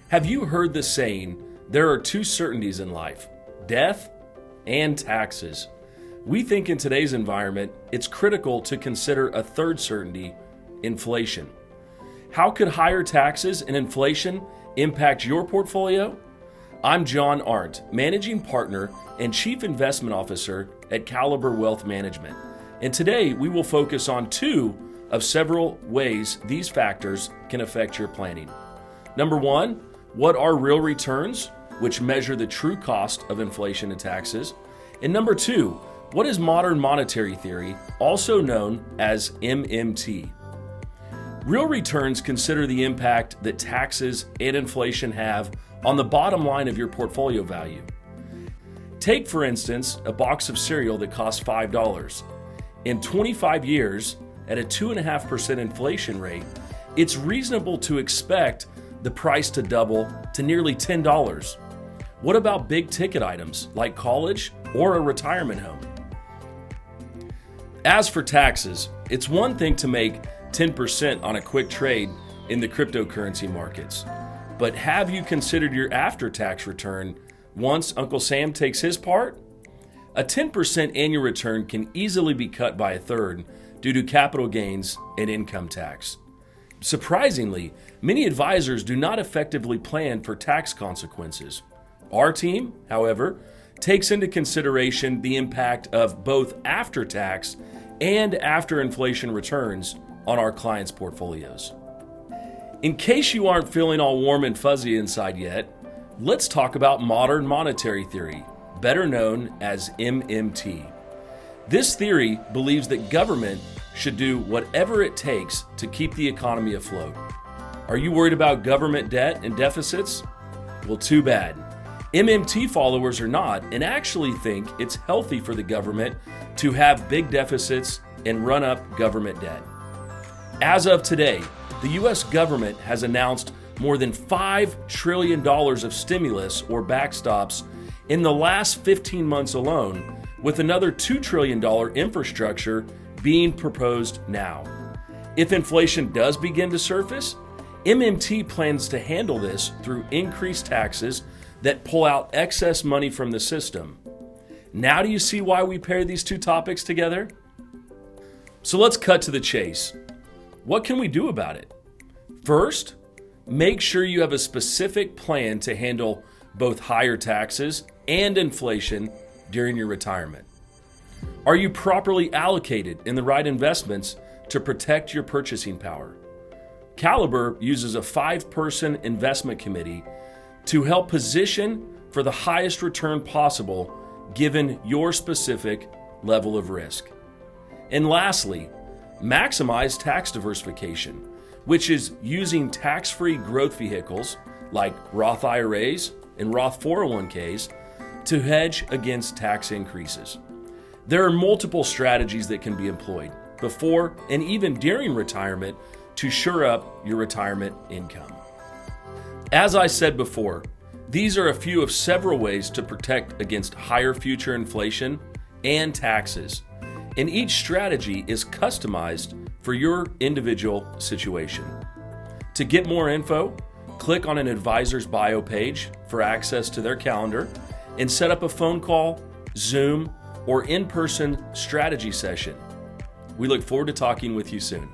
Have you heard the saying, there are two certainties in life, death and taxes? We think in today's environment, it's critical to consider a third certainty, inflation. How could higher taxes and inflation impact your portfolio? I'm John Arndt, Managing Partner and Chief Investment Officer at Caliber Wealth Management. And today we will focus on two of several ways these factors can affect your planning. Number one, what are real returns, which measure the true cost of inflation and taxes? And number two, what is modern monetary theory, also known as MMT? Real returns consider the impact that taxes and inflation have on the bottom line of your portfolio value. Take, for instance, a box of cereal that costs $5. In 25 years, at a 2.5% inflation rate, it's reasonable to expect the price to double to nearly $10. What about big ticket items like college or a retirement home? As for taxes, it's one thing to make 10% on a quick trade in the cryptocurrency markets. But have you considered your after-tax return once Uncle Sam takes his part? A 10% annual return can easily be cut by a third due to capital gains and income tax. Surprisingly, many advisors do not effectively plan for tax consequences. Our team, however, takes into consideration the impact of both after-tax and after-inflation returns on our clients' portfolios. In case you aren't feeling all warm and fuzzy inside yet, let's talk about modern monetary theory, better known as MMT. This theory believes that government should do whatever it takes to keep the economy afloat. Are you worried about government debt and deficits? Well, too bad. MMT followers are not, and actually think it's healthy for the government to have big deficits and run up government debt. As of today, the U.S. government has announced more than $5 trillion of stimulus or backstops in the last 15 months alone, with another $2 trillion infrastructure being proposed now. If inflation does begin to surface, MMT plans to handle this through increased taxes that pull out excess money from the system. Now do you see why we pair these two topics together? So let's cut to the chase. What can we do about it? First, make sure you have a specific plan to handle both higher taxes and inflation during your retirement. Are you properly allocated in the right investments to protect your purchasing power? Caliber uses a 5-person investment committee to help position for the highest return possible given your specific level of risk. And lastly, maximize tax diversification, which is using tax-free growth vehicles like Roth IRAs and Roth 401ks to hedge against tax increases. There are multiple strategies that can be employed before and even during retirement to shore up your retirement income. As I said before, these are a few of several ways to protect against higher future inflation and taxes, and each strategy is customized for your individual situation. To get more info, click on an advisor's bio page for access to their calendar and set up a phone call, Zoom, or in-person strategy session. We look forward to talking with you soon.